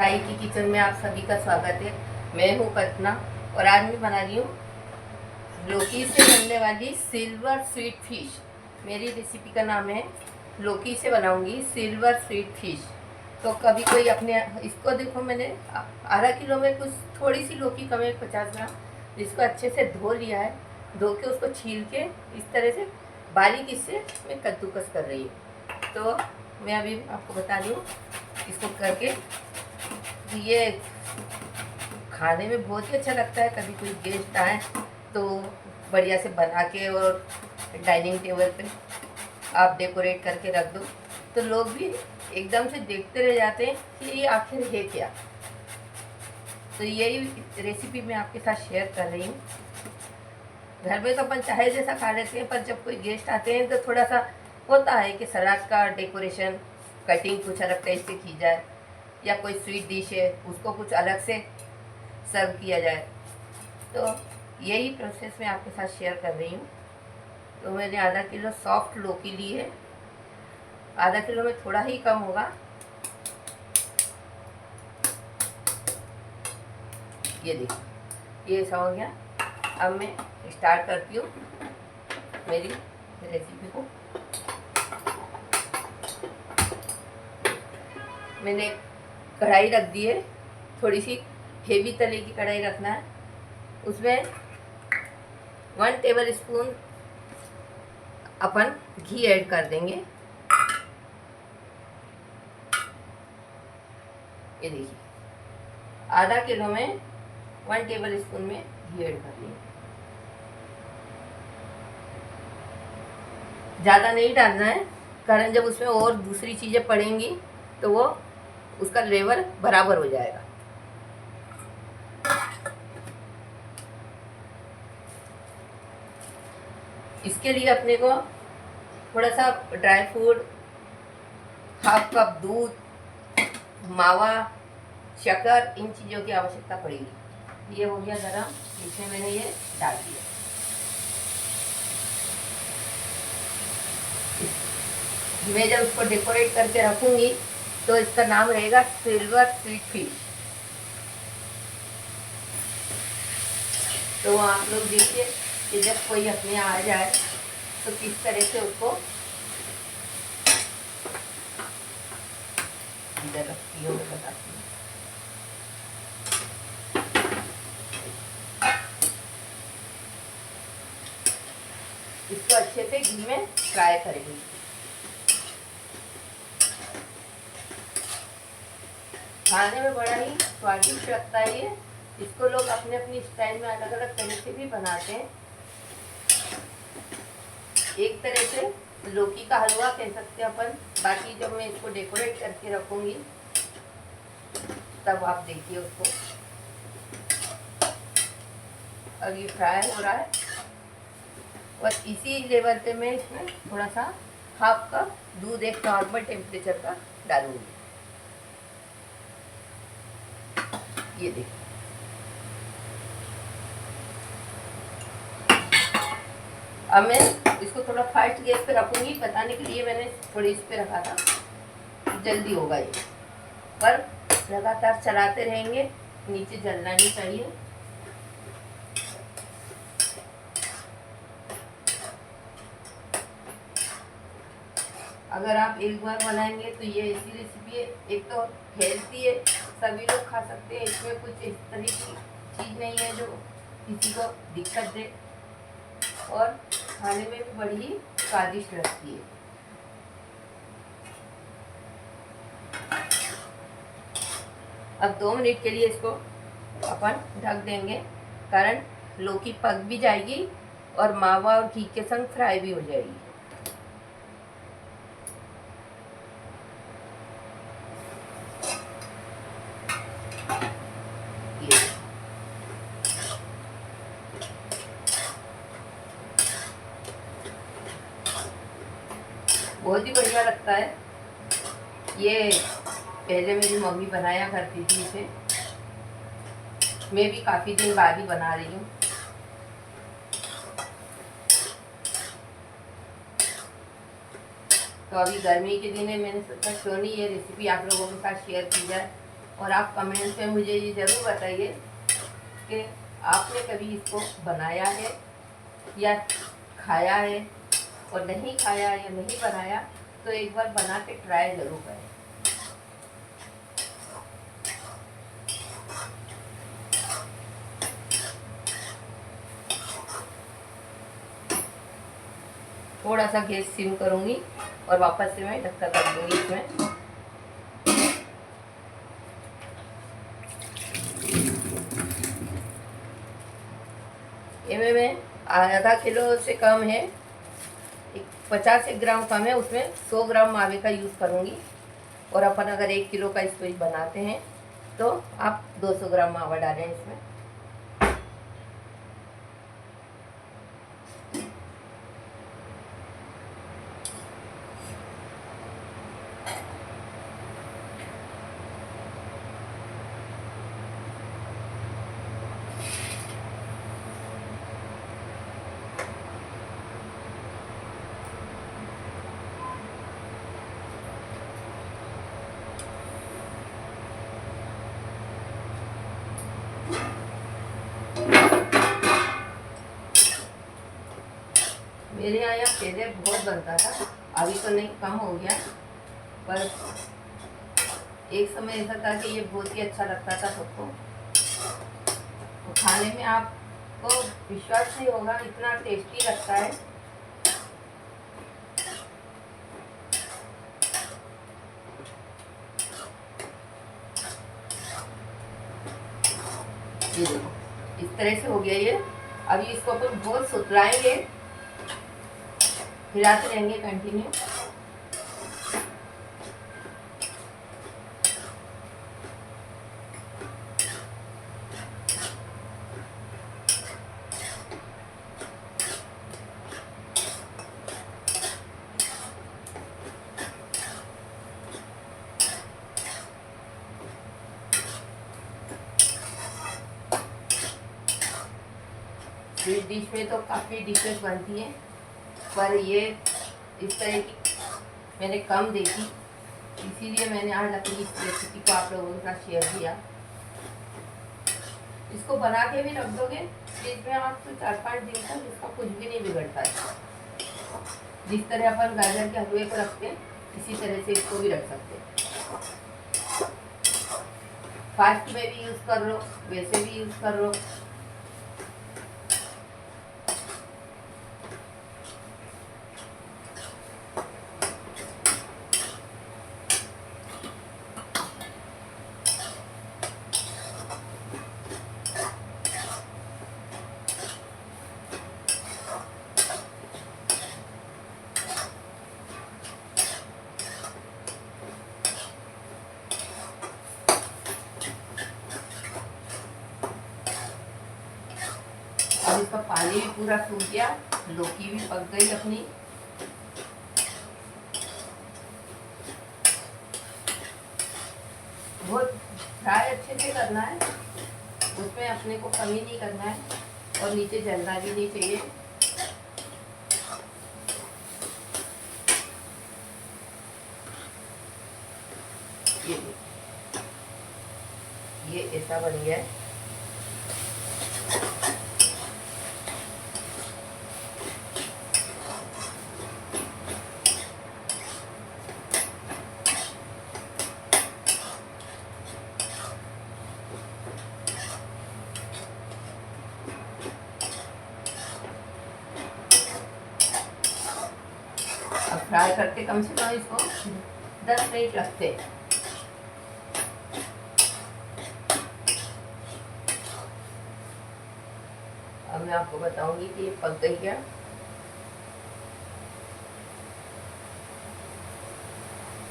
ताई की किचन में आप सभी का स्वागत है। मैं हूँ कल्पना और आज मैं बना रही हूँ लौकी से बनने वाली सिल्वर स्वीट फिश। मेरी रेसिपी का नाम है लौकी से बनाऊंगी सिल्वर स्वीट फिश। तो कभी कोई अपने इसको देखो, मैंने आधा किलो में कुछ थोड़ी सी लौकी कम है, 50 ग्राम, जिसको अच्छे से धो लिया है। धो के उसको छील के इस तरह से बारीक इससे मैं कद्दूकस कर रही हूँ। तो मैं अभी आपको बता रही हूँ इसको करके। ये खाने में बहुत ही अच्छा लगता है। कभी कोई गेस्ट आए तो बढ़िया से बना के और डाइनिंग टेबल पे आप डेकोरेट करके रख दो तो लोग भी एकदम से देखते रह जाते हैं कि ये आखिर है क्या। तो यही रेसिपी मैं आपके साथ शेयर कर रही हूँ। घर में तो अपन चाहे जैसा खा लेते हैं, पर जब कोई गेस्ट आते हैं तो थोड़ा सा होता है कि सलाद का डेकोरेशन, कटिंग कुछ अलग टाइप से की जाए, या कोई स्वीट डिश है उसको कुछ अलग से सर्व किया जाए। तो यही प्रोसेस मैं आपके साथ शेयर कर रही हूँ। तो मैंने आधा किलो सॉफ्ट लौकी ली है। आधा किलो में थोड़ा ही कम होगा। ये देखिए, ये ऐसा हो गया। अब मैं स्टार्ट करती हूँ मेरी रेसिपी को। मैंने कढ़ाई रख दी है, थोड़ी सी हेवी तले की कढ़ाई रखना है। उसमें 1 टेबल स्पून अपन घी ऐड कर देंगे। ये देखिए, आधा किलो में 1 टेबल स्पून में घी ऐड कर देंगे। ज़्यादा नहीं डालना है, कारण जब उसमें और दूसरी चीज़ें पड़ेंगी तो वो उसका लेवल बराबर हो जाएगा। इसके लिए अपने को थोड़ा सा ड्राई फ्रूट, हाफ कप दूध, मावा, शक्कर, इन चीज़ों की आवश्यकता पड़ेगी। ये हो गया गरम, इसमें मैंने ये डाल दिया। मैं जब उसको डेकोरेट करके रखूंगी तो इसका नाम रहेगा सिल्वर स्वीट फिश। तो आप लोग देखिए कि जब कोई अपने आ जाए तो किस तरह से उसको इधर रखती हूँ, मैं बताती हूँ। इसको अच्छे से घी में फ्राई करेंगे। खाने में बड़ा ही स्वादिष्ट लगता है ये। इसको लोग अपने अपनी स्टाइल में अलग अलग तरीके भी बनाते हैं। एक तरह से लौकी का हलवा कह सकते हैं अपन। बाकी जब मैं इसको डेकोरेट करके रखूंगी तब आप देखिए उसको। अब ये फ्राई हो रहा है और इसी लेवल पे मैं इसमें थोड़ा सा हाफ कप दूध एक नॉर्मल टेम्परेचर का डालूंगी। ये देखिए, अब मैं इसको थोड़ा फास्ट गैस पे रखूंगी। बताने के लिए मैंने थोड़ी इस पे रखा था, जल्दी होगा ये, पर लगातार चलाते रहेंगे, नीचे जलना नहीं चाहिए। अगर आप एक बार बनाएंगे तो ये ऐसी रेसिपी है, एक तो हेल्थी है, सभी लोग खा सकते हैं। इसमें कुछ इस तरह की चीज़ नहीं है जो किसी को दिक्कत दे, और खाने में भी बड़ी ही स्वादिष्ट लगती है। अब 2 मिनट के लिए इसको अपन ढक देंगे, कारण लौकी पक भी जाएगी और मावा और घी के संग फ्राई भी हो जाएगी। बहुत ही बढ़िया लगता है ये। पहले मेरी मम्मी बनाया करती थी इसे, मैं भी काफ़ी दिन बाद ही बना रही हूँ। तो अभी गर्मी के दिन है, मैंने सोचा क्यों नहीं ये रेसिपी आप लोगों के साथ शेयर की जाए। और आप कमेंट में मुझे ये ज़रूर बताइए कि आपने कभी इसको बनाया है या खाया है, और नहीं खाया या नहीं बनाया तो एक बार बना के ट्राई ज़रूर करें। थोड़ा सा गैस सिम करूँगी और वापस से मैं ढक्कन रख दूँगी इसमें। ये में आधा किलो से कम है, 50 ग्राम कम है, उसमें 100 ग्राम मावे का यूज़ करूँगी। और अपन अगर 1 किलो का इसको बनाते हैं तो आप 200 ग्राम मावा डालें इसमें। मेरे यहाँ पहले बहुत बनता था, अभी तो नहीं, कम हो गया, पर एक समय ऐसा था कि ये बहुत ही अच्छा लगता था सबको। तो खाने में आपको विश्वास नहीं होगा, इतना टेस्टी लगता है। ये देखो इस तरह से हो गया ये। अभी इसको अपन बहुत सुतराएंगे, हिलाते रहेंगे कंटिन्यू। स्वीट डिश में तो काफ़ी डिशेस बनती हैं, पर ये इस तरह की मैंने कम देखी, इसीलिए मैंने आज अपनी इस रेसिपी को आप लोगों के साथ शेयर किया। इसको बना के भी रख दोगे फ्रिज में आप तो 4-5 दिन तक इसका कुछ भी नहीं बिगड़ता है। जिस तरह अपन गाजर के हलवे को रखते हैं इसी तरह से इसको भी रख सकते हैं। फास्ट में भी यूज़ कर लो, वैसे भी यूज़ कर लो। अब इसका पानी भी पूरा सूख गया, लौकी भी पक गई अपनी। बहुत फ्राई अच्छे से करना है, उसमें अपने को कमी नहीं करना है और नीचे जलना भी नहीं चाहिए। ये ऐसा बन गया है। फ्राई करते कम से कम इसको 10 मिनट लगते हैं। अब मैं आपको बताऊंगी कि ये पक गई क्या।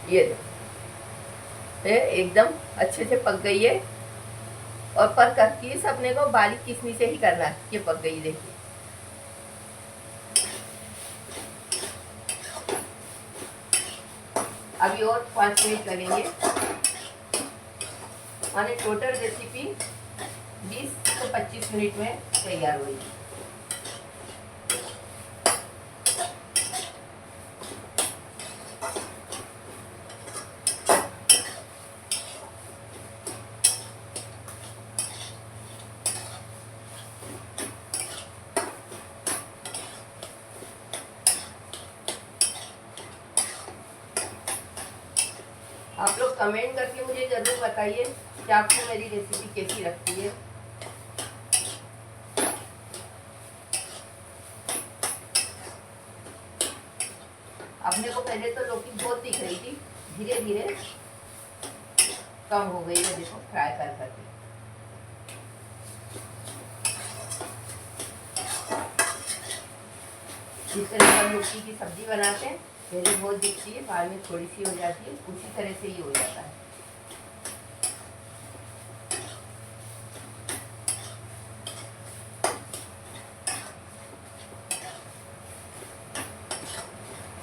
ये एकदम अच्छे से पक गई है, और पर किस अपने को बारीक किसनी से ही करना है। ये पक गई देखिए। अभी और 5 मिनट लगेंगे, माने टोटल रेसिपी 20 से 25 मिनट में तैयार हुई। कमेंट करके मुझे ज़रूर बताइए कि आपको मेरी रेसिपी कैसी लगती है। अपने को पहले तो लौकी बहुत दिख रही थी, धीरे धीरे कम हो गई है, देखो फ्राई कर करके। जिस तरह से हम लौकी की सब्जी बनाते हैं, पहले बहुत दिखती है, बाद में थोड़ी सी हो जाती है, उसी तरह से ही हो जाता है।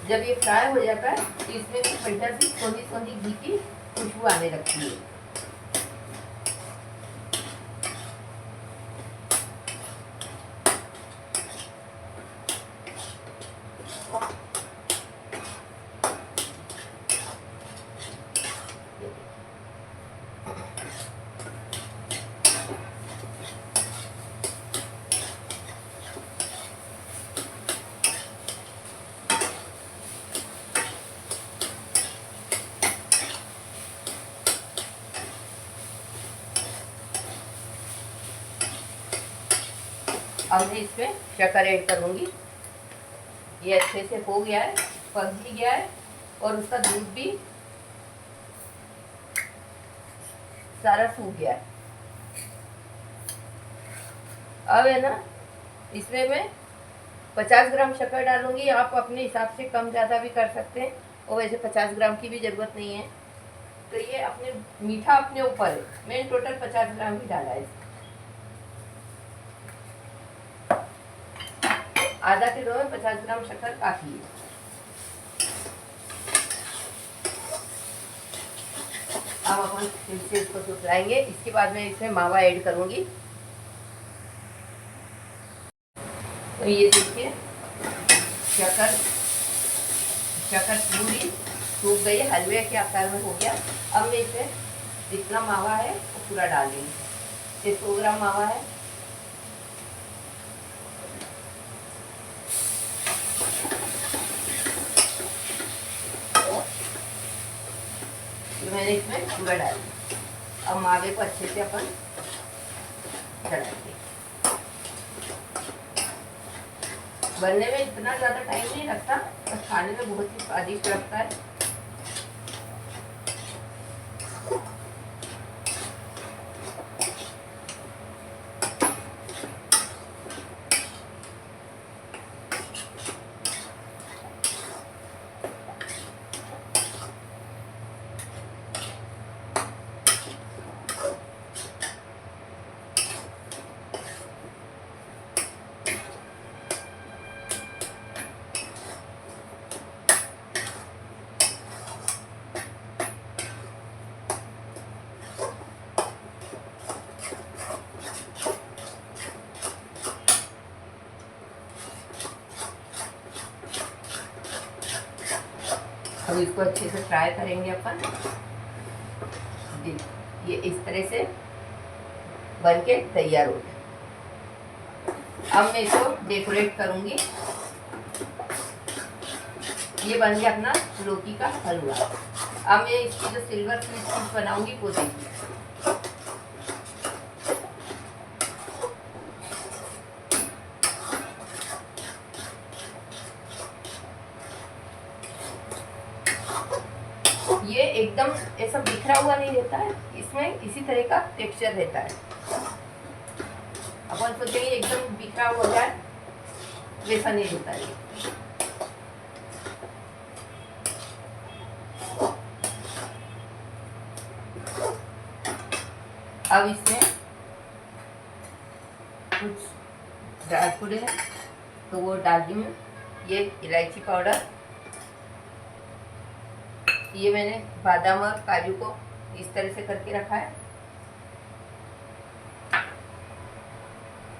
जब ये फ्राई हो जाता है तो इसमें कुछ बढ़िया सी सोंधी सोंधी घी की खुशबू आने लगती है। अब मैं इसमें शक्कर ऐड करूँगी। ये अच्छे से हो गया है, पक भी गया है और उसका दूध भी सारा सूख गया है। अब है ना, इसमें मैं 50 ग्राम शक्कर डालूंगी। आप अपने हिसाब से कम ज़्यादा भी कर सकते हैं, और वैसे 50 ग्राम की भी ज़रूरत नहीं है। तो ये अपने मीठा अपने ऊपर है। मैंने टोटल 50 ग्राम ही डाला है। आधा किलो में 50 ग्राम शक्कर काफ़ी है। अब अपन फिर से इसको सुखलाएंगे। इसके बाद में इसमें मावा ऐड करूँगी। तो ये देखिए शक्कर पूरी सूख गई, हलवे के आकार में हो गया। अब मैं इसमें जितना मावा है वो पूरा डाल दूँगी। ये 100 ग्राम मावा है। तो मैंने इसमें पूरा डाल दिया। अब मावे को अच्छे से अपन चलाएंगे। बनने में इतना ज़्यादा टाइम नहीं लगता, बस खाने में बहुत ही स्वादिष्ट लगता है। अब इसको अच्छे से फ्राई करेंगे अपन। ये इस तरह से बन के तैयार हो गया। अब मैं इसको डेकोरेट करूंगी। ये बन गया अपना लौकी का हलवा। अब मैं इसकी जो सिल्वर स्वीट बनाऊंगी वो देखिए। ये एकदम ऐसा बिखरा हुआ नहीं रहता है, इसमें इसी तरह का टेक्सचर रहता है। अपन सोचेंगे एकदम बिखरा हो जाए, वैसा नहीं रहता है। अब इसमें कुछ ड्राई फ्रूट है तो वो डाल दी मैं। ये इलायची पाउडर, ये मैंने बादाम और काजू को इस तरह से करके रखा है।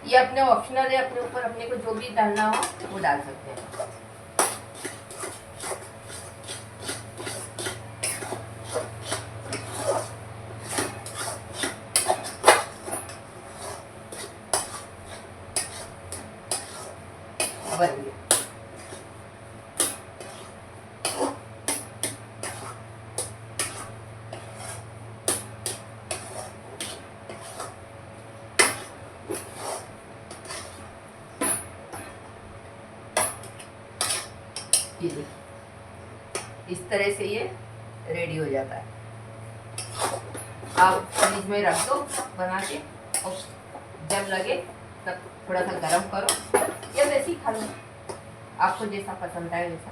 ये अपने ऑप्शनल है, अपने ऊपर अपने को जो भी डालना हो वो डाल सकते हैं। बन गया। इस तरह से ये रेडी हो जाता है। आप फ्रिज में रख दो बना के, और जब लगे तब थोड़ा सा गरम करो या वैसे ही खा लो, आपको जैसा पसंद आए वैसा।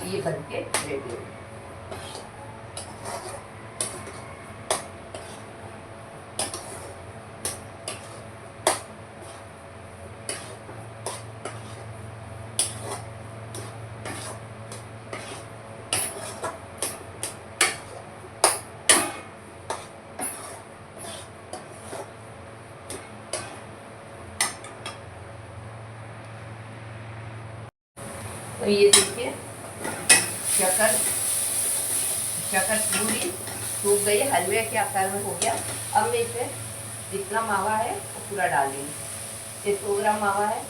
ये बन के रेडी हो गया। तो ये देखिए शक्कर पूरी सूख गई, हलवे के आकार में हो गया। अब मैं इसमें जितना मावा है वो पूरा डाल देंगे। ये 100 ग्राम मावा है।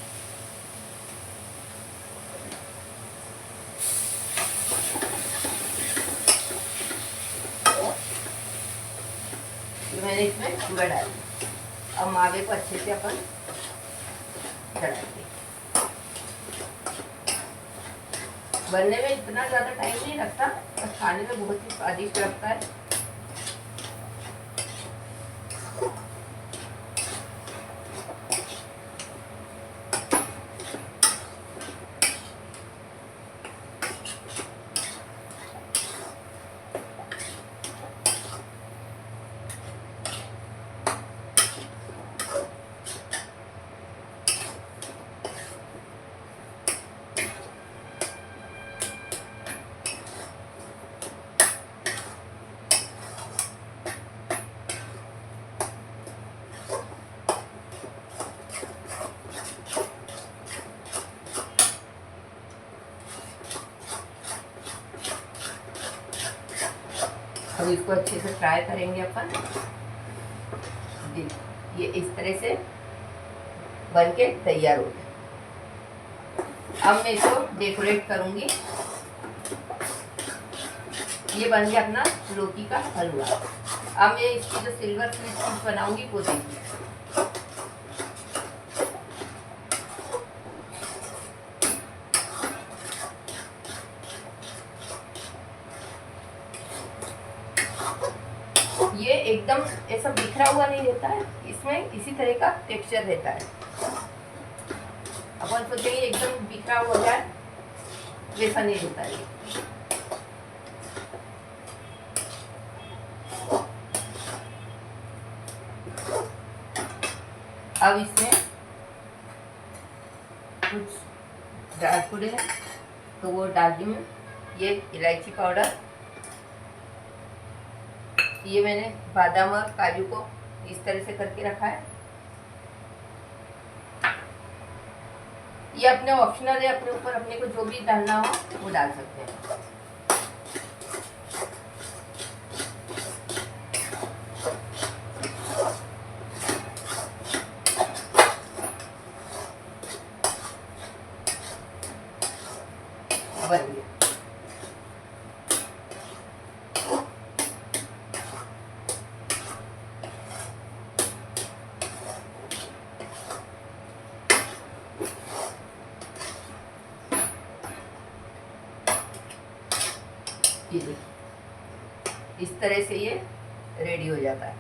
तो मैंने इसमें पूरा डाल दिया। अब मावे को अच्छे से अपन चढ़ाएंगे। बनने में इतना ज़्यादा टाइम नहीं लगता, और खाने में बहुत ही स्वादिष्ट लगता है। अब इसको अच्छे से फ्राई करेंगे अपन। ये इस तरह से बन के तैयार हो गया। अब मैं इसको डेकोरेट करूंगी। ये बन गया अपना लौकी का हलवा। अब मैं इसकी जो सिल्वर स्वीट बनाऊंगी वो देखिए। ये एकदम ऐसा बिखरा हुआ नहीं रहता है, इसमें इसी तरह का टेक्सचर रहता है। अपन सोचेंगे एकदम बिखरा हो जाए, वैसा नहीं रहता है। अब इसमें कुछ ड्राई फ्रूट है तो वो डाल दी मैं। ये इलायची पाउडर, ये मैंने बादाम और काजू को इस तरह से करके रखा है। ये अपने ऑप्शनल है, अपने ऊपर अपने को जो भी डालना हो वो डाल सकते हैं। बन गया। इस तरह से ये रेडी हो जाता है।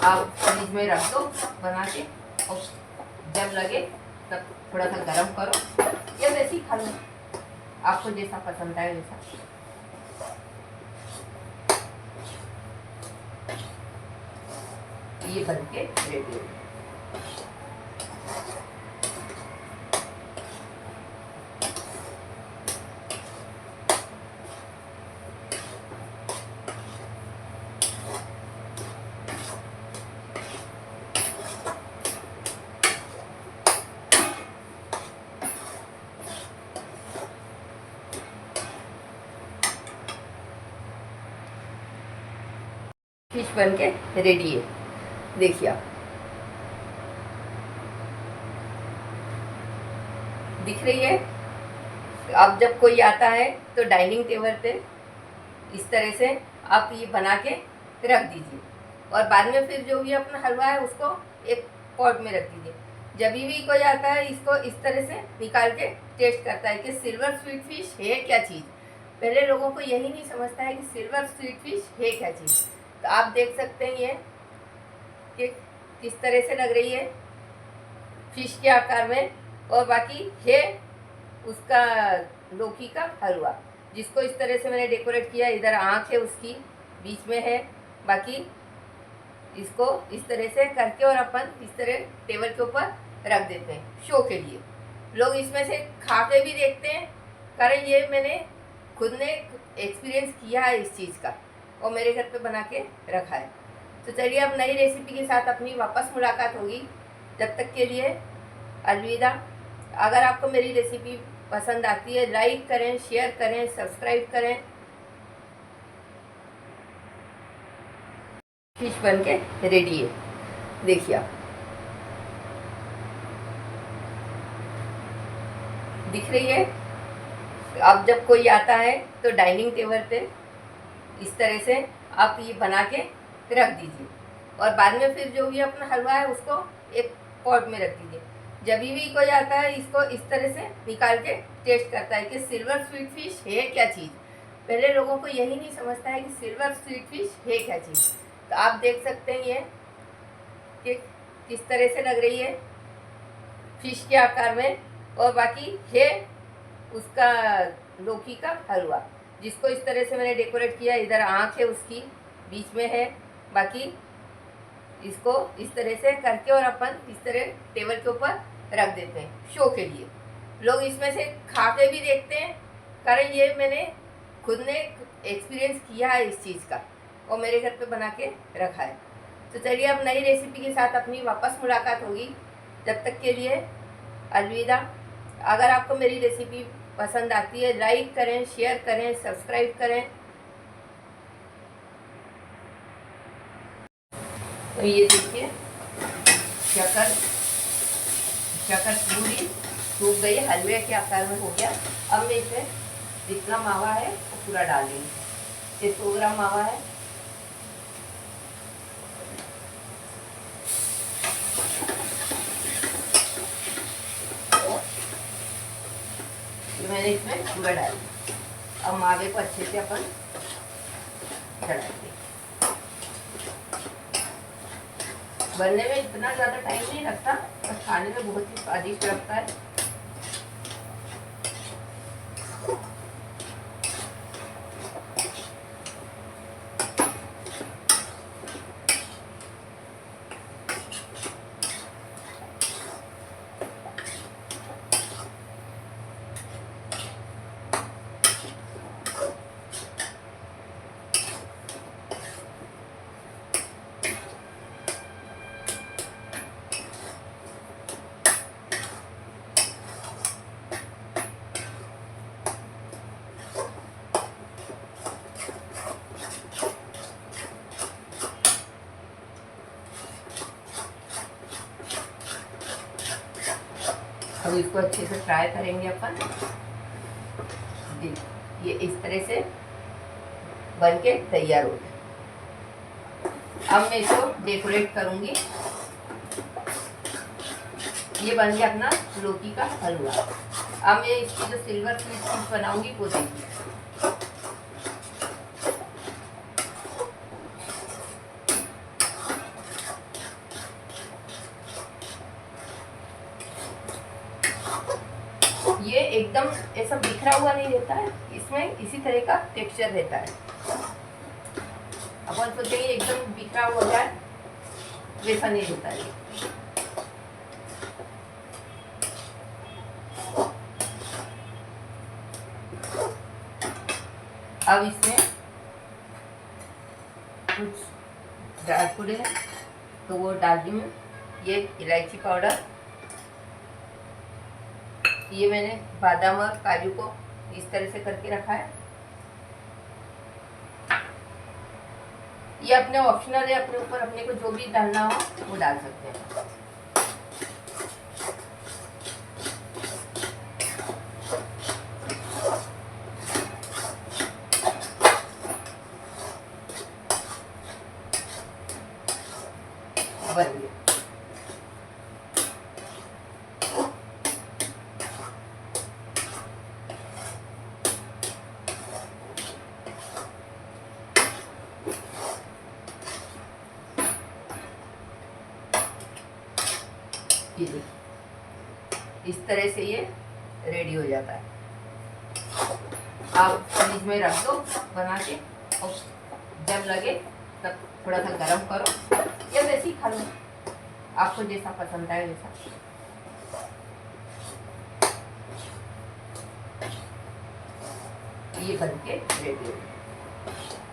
आप फ्रिज में रख दो बना के, और जब लगे तब थोड़ा सा गरम करो या वैसे ही खा लो, आपको जैसा पसंद आए वैसा। ये बन के रेडी हो गया। फिश बन के रेडी है, देखिए आप दिख रही है। अब जब कोई आता है तो डाइनिंग टेबल पे इस तरह से आप ये बना के रख दीजिए, और बाद में फिर जो भी अपना हलवा है उसको एक पॉट में रख दीजिए। जब भी कोई आता है इसको इस तरह से निकाल के टेस्ट करता है कि सिल्वर स्वीट फिश है क्या चीज़। पहले लोगों को यही नहीं समझता है कि सिल्वर स्वीट फिश है क्या चीज़। तो आप देख सकते हैं ये कि किस तरह से लग रही है फिश के आकार में, और बाकी है उसका लौकी का हलवा, जिसको इस तरह से मैंने डेकोरेट किया। इधर आँख है उसकी बीच में है, बाकी इसको इस तरह से करके और अपन इस तरह टेबल के ऊपर रख देते हैं शो के लिए। लोग इसमें से खा के भी देखते हैं, कारण ये मैंने खुद ने एक्सपीरियंस किया है इस चीज़ का, और मेरे घर पे बना के रखा है। तो चलिए अब नई रेसिपी के साथ अपनी वापस मुलाकात होगी। जब तक के लिए अलविदा। अगर आपको मेरी रेसिपी पसंद आती है लाइक करें, शेयर करें, सब्सक्राइब करें। फिश बन के रेडी है, देखिए आप दिख रही है। अब जब कोई आता है तो डाइनिंग टेबल पे इस तरह से आप ये बना के रख दीजिए, और बाद में फिर जो भी अपना हलवा है उसको एक पॉट में रख दीजिए। जब भी कोई आता है इसको इस तरह से निकाल के टेस्ट करता है कि सिल्वर स्वीट फिश है क्या चीज़। पहले लोगों को यही नहीं समझता है कि सिल्वर स्वीट फिश है क्या चीज़। तो आप देख सकते हैं ये कि किस तरह से लग रही है फिश के आकार में, और बाकी है उसका लौकी का हलवा, जिसको इस तरह से मैंने डेकोरेट किया। इधर आँख है उसकी बीच में है, बाकी इसको इस तरह से करके और अपन इस तरह टेबल के ऊपर रख देते हैं शो के लिए। लोग इसमें से खा के भी देखते हैं, कारण ये मैंने खुद ने एक्सपीरियंस किया है इस चीज़ का, और मेरे घर पे बना के रखा है। तो चलिए अब नई रेसिपी के साथ अपनी वापस मुलाकात होगी। जब तक के लिए अलविदा। अगर आपको मेरी रेसिपी पसंद आती है लाइक करें, शेयर करें, सब्सक्राइब करें। तो ये देखिए शक्कर पूरी सूख गई, हलवे के आकार में हो गया। अब मैं इसमें जितना मावा है वो पूरा डाल दूँगी। 100 ग्राम मावा है, मैंने इसमें पूरा डाल दिया। अब मावे को अच्छे से अपन चढ़ाएंगे। बनने में इतना ज़्यादा टाइम नहीं लगता, और खाने में बहुत ही स्वादिष्ट लगता है। अब इसको अच्छे से फ्राई करेंगे अपन। ये इस तरह से बन के तैयार हो गया। अब मैं इसको डेकोरेट करूंगी। ये बन गया अपना लौकी का हलवा। अब मैं इसकी जो सिल्वर स्वीट फिश बनाऊंगी वो देखिए। ये एकदम ऐसा बिखरा हुआ नहीं रहता है, इसमें इसी तरह का टेक्सचर रहता है। अपन सोचेंगे एकदम बिखरा हुआ जाए, वैसा नहीं रहता है। अब इसमें कुछ ड्राई फ्रूट है तो वो डाल दी मैं। ये इलायची पाउडर, ये मैंने बादाम और काजू को इस तरह से करके रखा है। ये अपने ऑप्शनल है, अपने ऊपर अपने को जो भी डालना हो वो डाल सकते हैं। बन गया। ये देखिए इस तरह से ये रेडी हो जाता है। आप फ्रिज में रख दो बना के, और जब लगे तब थोड़ा सा गर्म करो या वैसे ही खा लो, आपको जैसा पसंद आए वैसा। ये बन के रेडी हो गया।